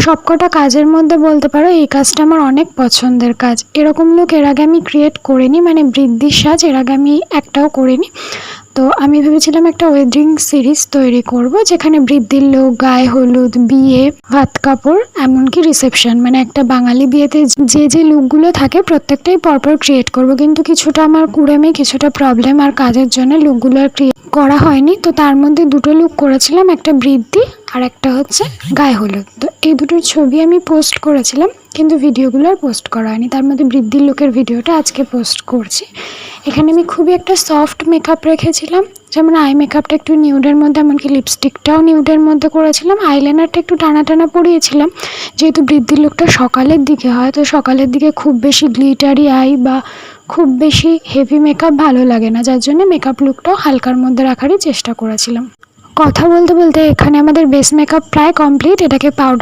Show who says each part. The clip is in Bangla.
Speaker 1: সবকটা কাজের মধ্যে বলতে পারো এই কাজটা আমার অনেক পছন্দের কাজ। এরকম লুক এর আগে আমি ক্রিয়েট করিনি, মানে বৃদ্ধির সাজ এর আগে আমি একটাও করিনি। তো আমি ভেবেছিলাম একটা ওয়েডিং সিরিজ তৈরি করব, যেখানে বৃদ্ধির লুক, গায়ে হলুদ, বিয়ে, ভাত কাপড়, এমনকি রিসেপশন, মানে একটা বাঙালি বিয়েতে যে যে লুকগুলো থাকে প্রত্যেকটাই পরপর ক্রিয়েট করব। কিন্তু কিছুটা আমার কুড়েমে, কিছুটা প্রবলেম আর কাজের জন্য লুকগুলো আর ক্রিয়েট করা হয়নি। তো তার মধ্যে দুটো লুক করেছিলাম, একটা বৃদ্ধি আর একটা হচ্ছে গায়ে হলুদ। তো এই দুটোর ছবি আমি পোস্ট করেছিলাম, কিন্তু ভিডিওগুলো আর পোস্ট করা হয়নি। তার মধ্যে বৃদ্ধির লুকের ভিডিওটা আজকে পোস্ট করছি। এখানে আমি খুবই একটা সফট মেকআপ রেখেছিলাম, যেমন আই মেকআপটা একটু নিউডের মধ্যে, এমনকি লিপস্টিকটাও নিউডের মধ্যে করেছিলাম। আইলাইনারটা একটু টানা টানা পরিয়েছিলাম, যেহেতু বৃদ্ধির লুকটা সকালের দিকে হয়, তো সকালের দিকে খুব বেশি গ্লিটারি আই বা খুব বেশি হেভি মেকআপ ভালো লাগে না, যার জন্য মেকআপ লুকটাও হালকার মধ্যে রাখারই চেষ্টা করেছিলাম। কথা বলতে বলতে এখানে আমাদের বেস মেকআপ প্রায় কমপ্লিট। এটাকে পাউডার